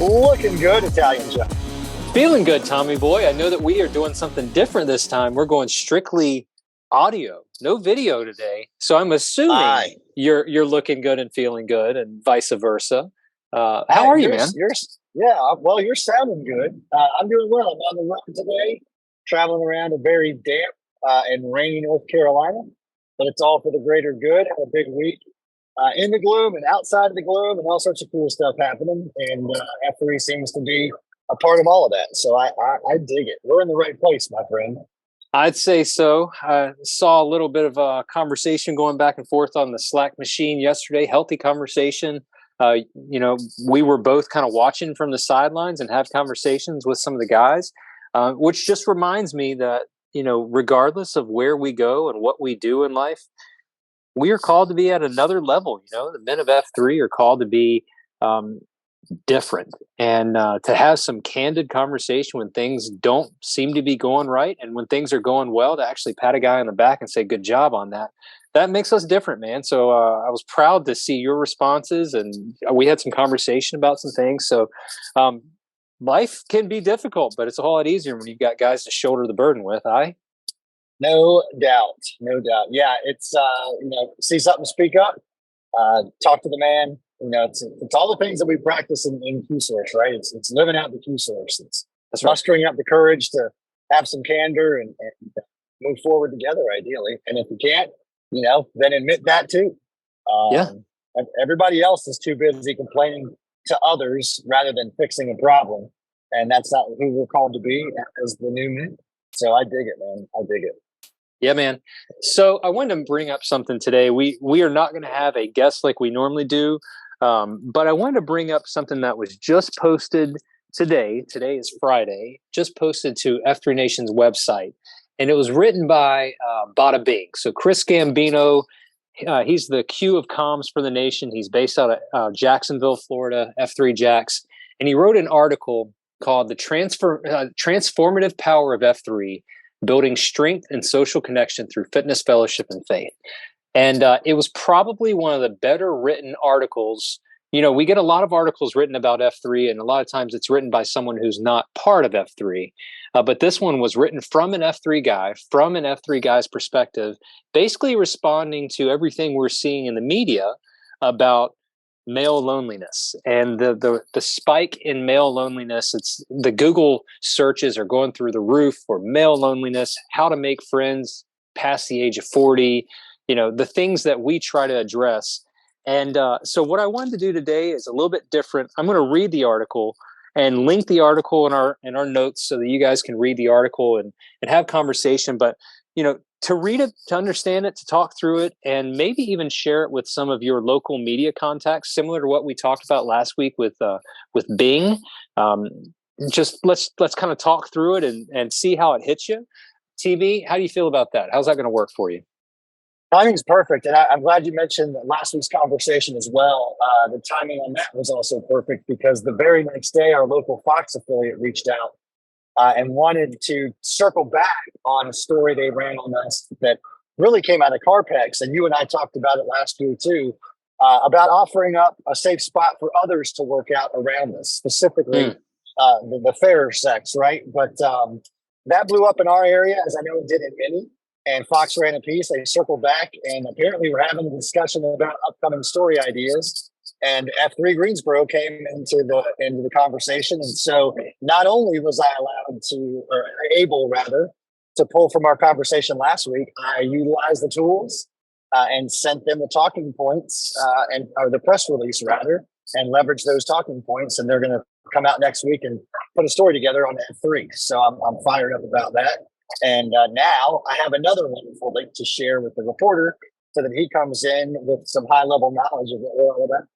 Looking good, Italian Joe. Feeling good, Tommy boy. I know that we are doing something different this time. We're going strictly audio, no video today. So I'm assuming you're looking good and feeling good, and vice versa. How are you, man? You're sounding good. I'm doing well. I'm on the road today, traveling around a very damp and rainy North Carolina, but it's all for the greater good. Had a big week in the gloom and outside of the gloom, and all sorts of cool stuff happening. And F3 seems to be a part of all of that. So I dig it. We're in the right place, my friend. I'd say so. I saw a little bit of a conversation going back and forth on the Slack machine yesterday. Healthy conversation. We were both kind of watching from the sidelines and have conversations with some of the guys, which just reminds me that, regardless of where we go and what we do in life, we are called to be at another level. The men of F3 are called to be different, and to have some candid conversation when things don't seem to be going right, and when things are going well, to actually pat a guy on the back and say good job on that. That makes us different, man. So I was proud to see your responses, and we had some conversation about some things. So life can be difficult, but it's a whole lot easier when you've got guys to shoulder the burden with. No doubt. Yeah, it's see something, speak up, talk to the man. It's all the things that we practice in Q Source, right? It's living out the Q Source. It's mustering up the courage to have some candor and move forward together, ideally. And if you can't, then admit that too. Everybody else is too busy complaining to others rather than fixing a problem, and that's not who we're called to be as the new men. So I dig it, man. I dig it. Yeah, man. So I wanted to bring up something today. We are not going to have a guest like we normally do, but I wanted to bring up something that was just posted today. Today is Friday. Just posted to F3 Nation's website, and it was written by Bada Bing. So Chris Gambino, he's the Q of comms for the nation. He's based out of Jacksonville, Florida, F3 Jacks, and he wrote an article called "The Transformative Power of F3." Building strength and social connection through fitness, fellowship, and faith. And it was probably one of the better written articles. We get a lot of articles written about F3, and a lot of times it's written by someone who's not part of F3. But this one was written from an F3 guy, from an F3 guy's perspective, basically responding to everything we're seeing in the media about male loneliness and the spike in male loneliness. It's the Google searches are going through the roof for male loneliness, how to make friends past the age of 40, the things that we try to address. And so what I wanted to do today is a little bit different. I'm going to read the article and link the article in our notes so that you guys can read the article and have conversation. But to read it, to understand it, to talk through it, and maybe even share it with some of your local media contacts, similar to what we talked about last week with Bing. Just let's kind of talk through it and see how it hits you. TV, how do you feel about that? How's that going to work for you? Timing's perfect, and I'm glad you mentioned last week's conversation as well. The timing on that was also perfect because the very next day, our local Fox affiliate reached out and wanted to circle back on a story they ran on us that really came out of Carpex. And you and I talked about it last year too, about offering up a safe spot for others to work out around us, specifically the fairer sex, right? But that blew up in our area, as I know it did in many. And Fox ran a piece. They circled back, and apparently we're having a discussion about upcoming story ideas. And F3 Greensboro came into the conversation. And so not only was I able to pull from our conversation last week, I utilized the tools and sent them the talking points or the press release rather, and leveraged those talking points. And they're going to come out next week and put a story together on F3. So I'm fired up about that. And now I have another wonderful link to share with the reporter so that he comes in with some high level knowledge of what we're all about.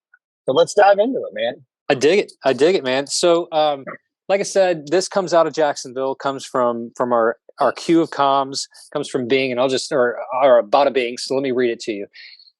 So let's dive into it, man. I dig it, man. So, like I said, this comes out of Jacksonville, comes from our Q of comms, comes from Bing, and or Bada Bing. So let me read it to you.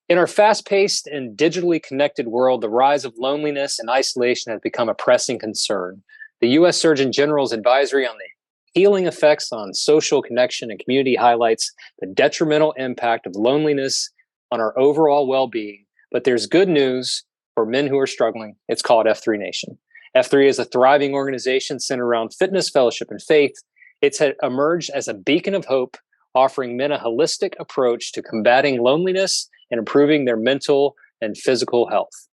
In our fast-paced and digitally connected world, the rise of loneliness and isolation has become a pressing concern. The U.S. Surgeon General's advisory on the healing effects on social connection and community highlights the detrimental impact of loneliness on our overall well-being. But there's good news for men who are struggling. It's called F3 Nation. F3 is a thriving organization centered around fitness, fellowship, and faith. It's emerged as a beacon of hope, offering men a holistic approach to combating loneliness and improving their mental and physical health.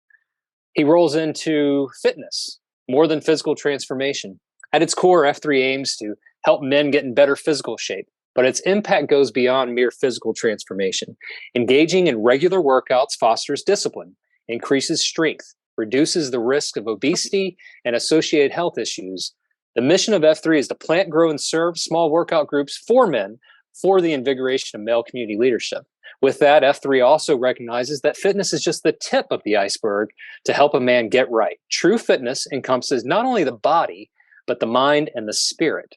He rolls into fitness, more than physical transformation. At its core, F3 aims to help men get in better physical shape, but its impact goes beyond mere physical transformation. Engaging in regular workouts fosters discipline, increases strength, reduces the risk of obesity and associated health issues. The mission of F3 is to plant, grow, and serve small workout groups for men for the invigoration of male community leadership. With that, F3 also recognizes that fitness is just the tip of the iceberg to help a man get right. True fitness encompasses not only the body, but the mind and the spirit.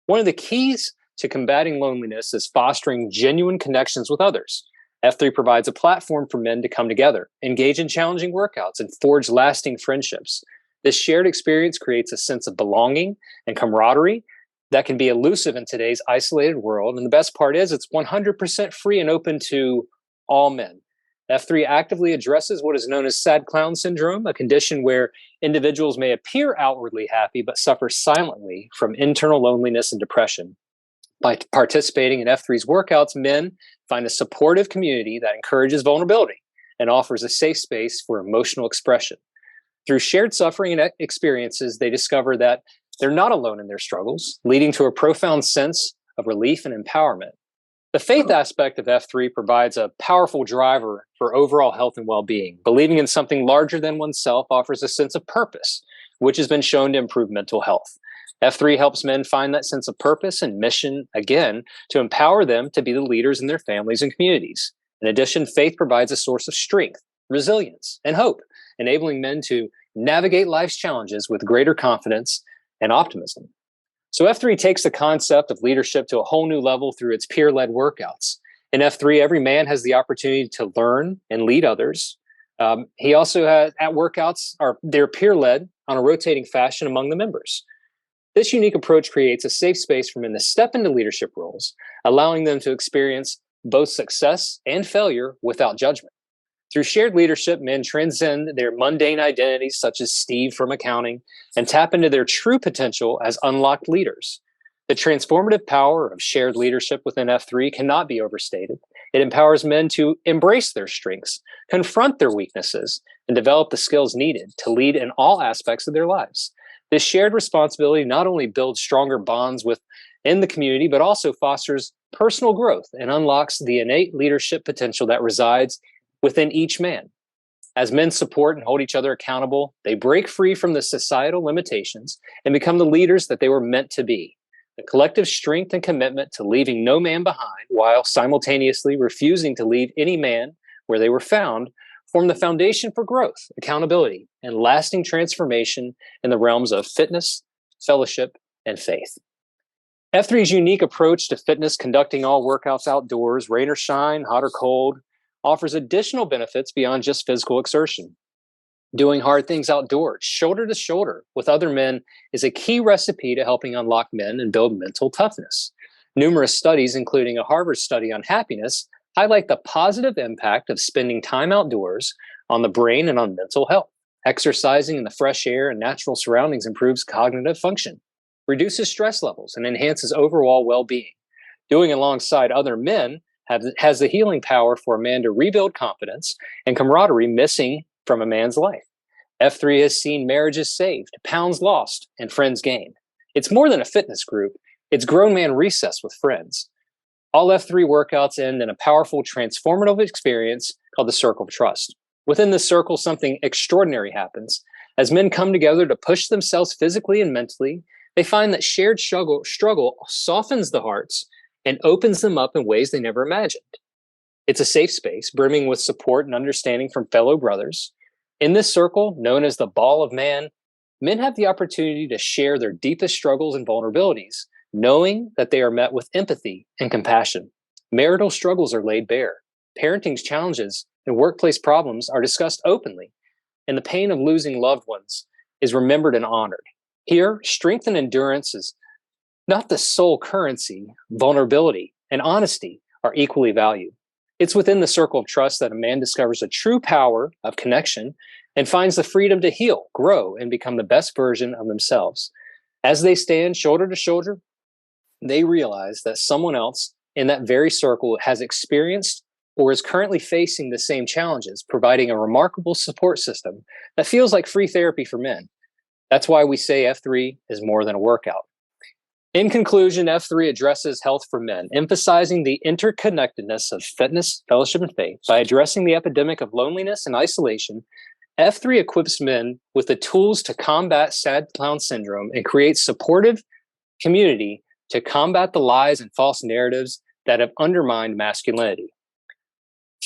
One of the keys to combating loneliness is fostering genuine connections with others. F3 provides a platform for men to come together, engage in challenging workouts, and forge lasting friendships. This shared experience creates a sense of belonging and camaraderie that can be elusive in today's isolated world. And the best part is it's 100% free and open to all men. F3 actively addresses what is known as sad clown syndrome, a condition where individuals may appear outwardly happy but suffer silently from internal loneliness and depression. By participating in F3's workouts, men find a supportive community that encourages vulnerability and offers a safe space for emotional expression. Through shared suffering and experiences, they discover that they're not alone in their struggles, leading to a profound sense of relief and empowerment. The faith aspect of F3 provides a powerful driver for overall health and well-being. Believing in something larger than oneself offers a sense of purpose, which has been shown to improve mental health. F3 helps men find that sense of purpose and mission, again, to empower them to be the leaders in their families and communities. In addition, faith provides a source of strength, resilience, and hope, enabling men to navigate life's challenges with greater confidence and optimism. So F3 takes the concept of leadership to a whole new level through its peer-led workouts. In F3, every man has the opportunity to learn and lead others. He also has, at workouts, they're peer-led on a rotating fashion among the members. This unique approach creates a safe space for men to step into leadership roles, allowing them to experience both success and failure without judgment. Through shared leadership, men transcend their mundane identities, such as Steve from accounting, and tap into their true potential as unlocked leaders. The transformative power of shared leadership within F3 cannot be overstated. It empowers men to embrace their strengths, confront their weaknesses, and develop the skills needed to lead in all aspects of their lives. This shared responsibility not only builds stronger bonds within the community, but also fosters personal growth and unlocks the innate leadership potential that resides within each man. As men support and hold each other accountable, they break free from the societal limitations and become the leaders that they were meant to be. The collective strength and commitment to leaving no man behind, while simultaneously refusing to leave any man where they were found, form the foundation for growth, accountability, and lasting transformation in the realms of fitness, fellowship, and faith. F3's unique approach to fitness, conducting all workouts outdoors, rain or shine, hot or cold, offers additional benefits beyond just physical exertion. Doing hard things outdoors, shoulder to shoulder with other men, is a key recipe to helping unlock men and build mental toughness. Numerous studies, including a Harvard study on happiness, highlight the positive impact of spending time outdoors on the brain and on mental health. Exercising in the fresh air and natural surroundings improves cognitive function, reduces stress levels, and enhances overall well-being. Doing alongside other men has the healing power for a man to rebuild confidence and camaraderie missing from a man's life. F3 has seen marriages saved, pounds lost, and friends gained. It's more than a fitness group. It's grown man recess with friends. All F3 workouts end in a powerful transformative experience called the Circle of Trust. Within this circle, something extraordinary happens. As men come together to push themselves physically and mentally, they find that shared struggle softens the hearts and opens them up in ways they never imagined. It's a safe space, brimming with support and understanding from fellow brothers. In this circle, known as the Ball of Man, men have the opportunity to share their deepest struggles and vulnerabilities, knowing that they are met with empathy and compassion. Marital struggles are laid bare. Parenting challenges and workplace problems are discussed openly, and the pain of losing loved ones is remembered and honored. Here, strength and endurance is not the sole currency. Vulnerability and honesty are equally valued. It's within the circle of trust that a man discovers a true power of connection and finds the freedom to heal, grow, and become the best version of themselves. As they stand shoulder to shoulder, they realize that someone else in that very circle has experienced or is currently facing the same challenges, providing a remarkable support system that feels like free therapy for men. That's why we say F3 is more than a workout. In conclusion, F3 addresses health for men, emphasizing the interconnectedness of fitness, fellowship, and faith. By addressing the epidemic of loneliness and isolation, F3 equips men with the tools to combat sad clown syndrome and create supportive community to combat the lies and false narratives that have undermined masculinity.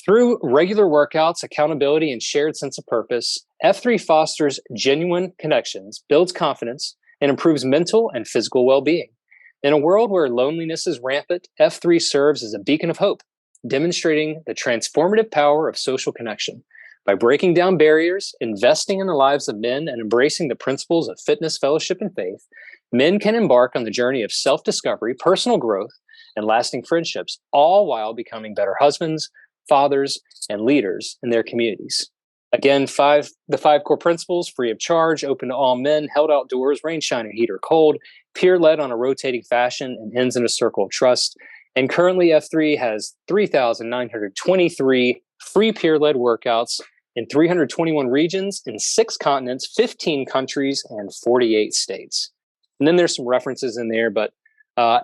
Through regular workouts, accountability, and shared sense of purpose, F3 fosters genuine connections, builds confidence, and improves mental and physical well-being. In a world where loneliness is rampant, F3 serves as a beacon of hope, demonstrating the transformative power of social connection. By breaking down barriers, investing in the lives of men, and embracing the principles of fitness, fellowship, and faith, men can embark on the journey of self-discovery, personal growth, and lasting friendships, all while becoming better husbands, fathers, and leaders in their communities. Again, the five core principles: free of charge, open to all men, held outdoors, rain, shine, or heat or cold, peer-led on a rotating fashion, and ends in a circle of trust. And currently, F3 has 3,923 free peer-led workouts in 321 regions, in 6 continents, 15 countries, and 48 states. And then there's some references in there, but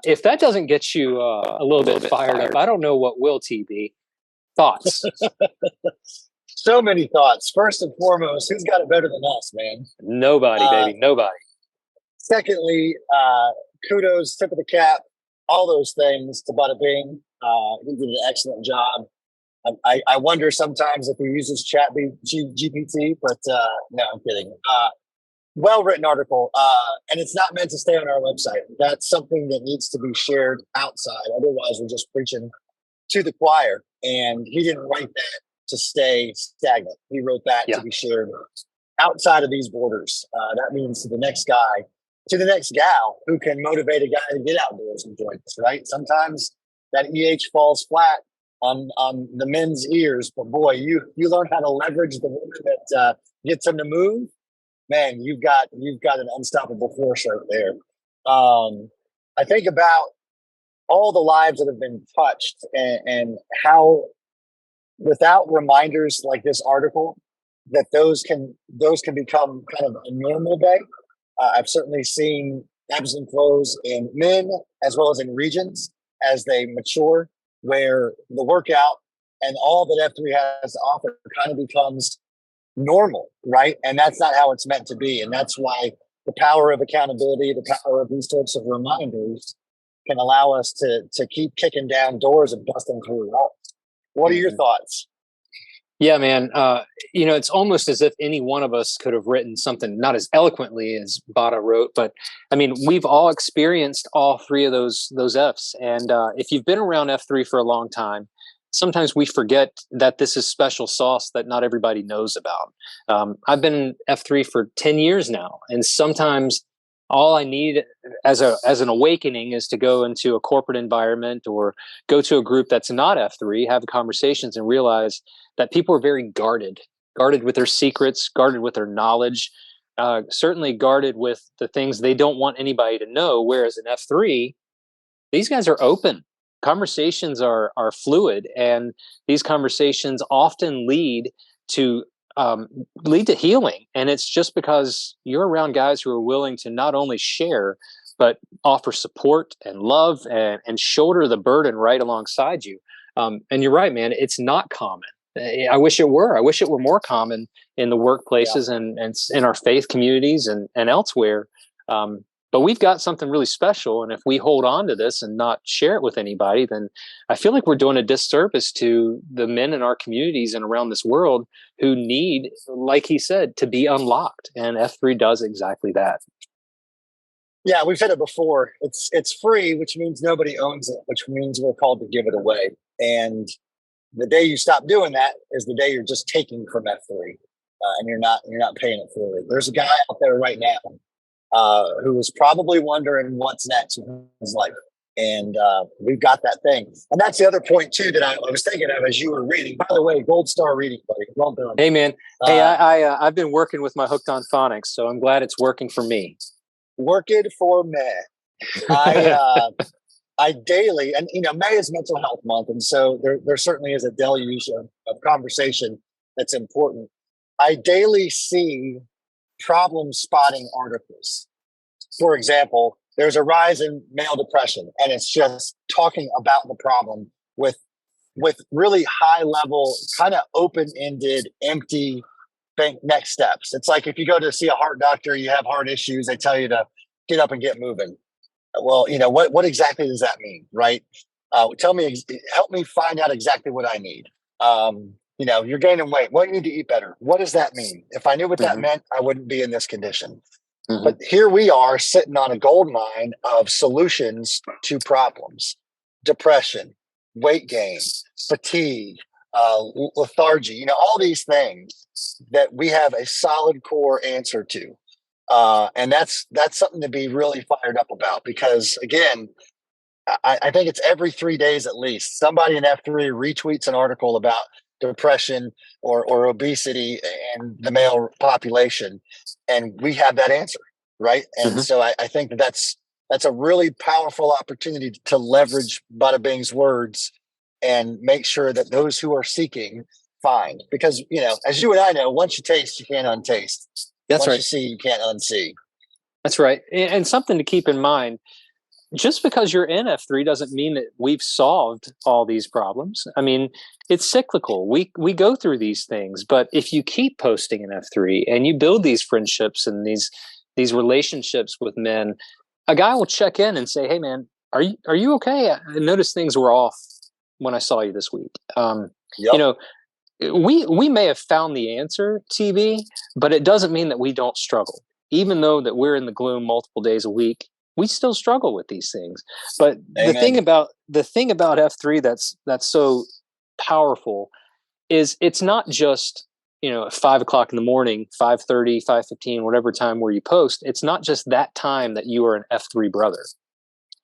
if that doesn't get you a little bit fired up, I don't know what will, TB. Thoughts? So many thoughts. First and foremost, who's got it better than us, man? Nobody, baby, nobody. Secondly, kudos, tip of the cap, all those things to Bada Bing. He did an excellent job. I wonder sometimes if he uses Chat GPT, but no, I'm kidding. Well-written article, and it's not meant to stay on our website. That's something that needs to be shared outside. Otherwise, we're just preaching to the choir. And he didn't write that to stay stagnant. He wrote that to be shared outside of these borders. That means to the next guy, to the next gal who can motivate a guy to get outdoors and join us, right? Sometimes that EH falls flat on the men's ears, but boy, you learn how to leverage the woman that gets them to move. Man, you've got an unstoppable force right there. I think about all the lives that have been touched and how, without reminders like this article, that those can become kind of a normal day. I've certainly seen ebbs and flows in men as well as in regions as they mature, where the workout and all that F3 has to offer kind of becomes normal, right? And that's not how it's meant to be. And that's why the power of accountability, the power of these types of reminders can allow us to keep kicking down doors and busting through walls. What are your thoughts? Yeah, man. It's almost as if any one of us could have written something not as eloquently as Bada wrote, but I mean, we've all experienced all 3 of those Fs. And if you've been around F3 for a long time, sometimes we forget that this is special sauce that not everybody knows about. I've been in F3 for 10 years now, and sometimes all I need as an awakening is to go into a corporate environment or go to a group that's not F3, have conversations, and realize that people are very guarded with their secrets, guarded with their knowledge, certainly guarded with the things they don't want anybody to know. Whereas in F3, these guys are open. Conversations are fluid, and these conversations often lead to healing. And it's just because you're around guys who are willing to not only share, but offer support and love and shoulder the burden right alongside you. And you're right, man, it's not common. I wish it were. I wish it were more common in the workplaces and in our faith communities and elsewhere. But we've got something really special. And if we hold on to this and not share it with anybody, then I feel like we're doing a disservice to the men in our communities and around this world who need, like he said, to be unlocked. And F3 does exactly that. Yeah, we've said it before. It's free, which means nobody owns it, which means we're called to give it away. And the day you stop doing that is the day you're just taking from F3, and you're not paying it forward. There's a guy out there right now who is probably wondering what's next in his life. And we've got that thing. And that's the other point too that I was thinking of as you were reading. By the way, gold star reading, buddy. Well done. Hey, man. I've been working with my Hooked on Phonics, so I'm glad it's working for me. Working for me. I daily, and May is Mental Health Month, and so there certainly is a deluge of conversation that's important. I daily see problem spotting articles. For example, there's a rise in male depression, and it's just talking about the problem with really high level, kind of open ended, empty next steps. It's like if you go to see a heart doctor, you have heart issues, they tell you to get up and get moving. Well, what exactly does that mean, right? Help me find out exactly what I need. You're gaining weight. Well, you need to eat better. What does that mean? If I knew what that meant, I wouldn't be in this condition. But here we are sitting on a gold mine of solutions to problems: depression, weight gain, fatigue, lethargy, all these things that we have a solid core answer to. And that's something to be really fired up about, because again, I think it's every 3 days at least somebody in F3 retweets an article about depression or obesity and the male population, and we have that answer, right? And so I think that's a really powerful opportunity to leverage Bada Bing's words and make sure that those who are seeking find, because as you and I know, once you taste, you can't untaste. That's Once right. you see, you can't unsee. That's right. And something to keep in mind, just because you're in F3 doesn't mean that we've solved all these problems. I mean, it's cyclical. We go through these things, but if you keep posting in F3 and you build these friendships and these relationships with men, a guy will check in and say, "Hey, man, are you okay? I noticed things were off when I saw you this week." Yep. We may have found the answer, TB, but it doesn't mean that we don't struggle. Even though that we're in the gloom multiple days a week, we still struggle with these things. But Amen. the thing about F3 that's so powerful is it's not just at 5 o'clock in the morning, 5:30, 5:15, whatever time where you post. It's not just that time that you are an F3 brother.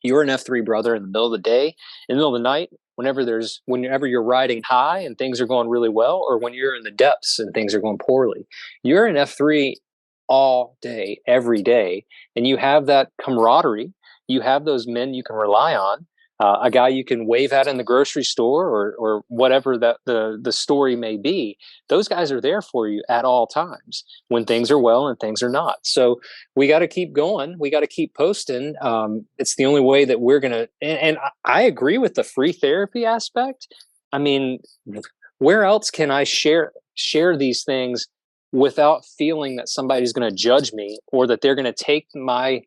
You're an F3 brother in the middle of the day, in the middle of the night, whenever you're riding high and things are going really well, or when you're in the depths and things are going poorly. You're an F3 all day, every day, and you have that camaraderie. You have those men you can rely on, a guy you can wave at in the grocery store, or whatever that the story may be. Those guys are there for you at all times when things are well and things are not. So we got to keep going. We got to keep posting. It's the only way that we're gonna. And I agree with the free therapy aspect. I mean, where else can I share these things without feeling that somebody's going to judge me, or that they're going to take my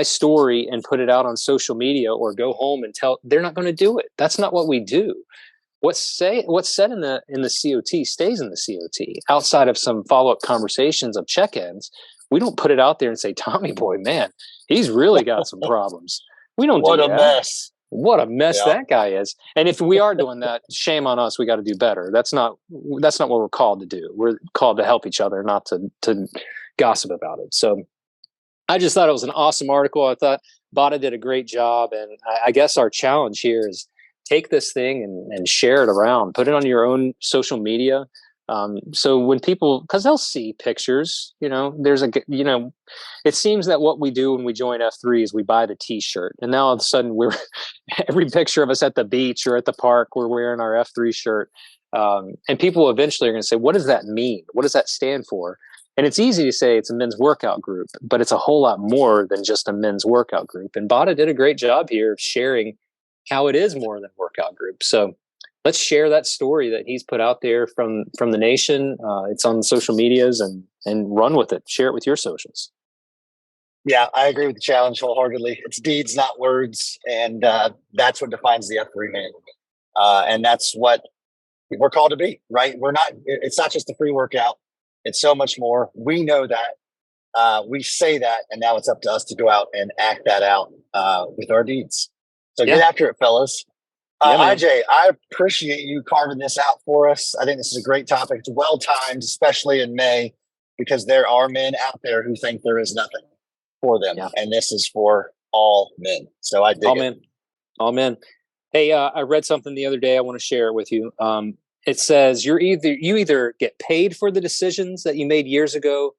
story and put it out on social media, or go home and tell? They're not going to do it. That's not what we do. What's said in the COT stays in the COT. Outside of some follow-up conversations of check-ins, we don't put it out there and say, "Tommy boy, man, he's really got some problems." We don't do that. What a mess. What a mess that guy is. And if we are doing that, shame on us. We got to do better. That's not what we're called to do. We're called to help each other, not to gossip about it. So I just thought it was an awesome article. I thought Bada did a great job. And I guess our challenge here is take this thing and share it around, put it on your own social media. So when people, because they'll see pictures, it seems that what we do when we join F3 is we buy the t-shirt, and now all of a sudden every picture of us at the beach or at the park, we're wearing our F3 shirt. And people eventually are going to say, what does that mean? What does that stand for? And it's easy to say it's a men's workout group, but it's a whole lot more than just a men's workout group. And Bada did a great job here of sharing how it is more than a workout group. So let's share that story that he's put out there from the nation. It's on social medias, and run with it. Share it with your socials. Yeah, I agree with the challenge wholeheartedly. It's deeds, not words. And that's what defines the F3 man. And that's what we're called to be, right? It's not just a free workout. It's so much more. We know that. We say that, and now it's up to us to go out and act that out with our deeds. So get after it, fellas. IJ, I appreciate you carving this out for us. I think this is a great topic. It's well timed, especially in May, because there are men out there who think there is nothing for them. Yeah. And this is for all men. So I dig it. Men. Amen. Hey, I read something the other day. I want to share it with you. It says you either get paid for the decisions that you made years ago,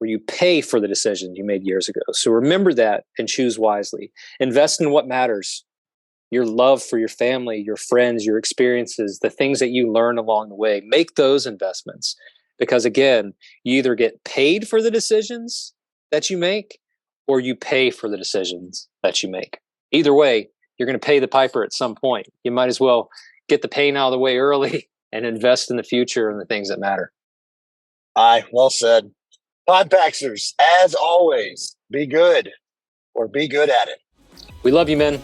or you pay for the decisions you made years ago. So remember that and choose wisely. Invest in what matters. Your love for your family, your friends, your experiences, the things that you learn along the way. Make those investments because, again, you either get paid for the decisions that you make or you pay for the decisions that you make. Either way, you're going to pay the piper at some point. You might as well get the pain out of the way early and invest in the future and the things that matter. Aye, well said. Podpaxers, as always, be good or be good at it. We love you, men.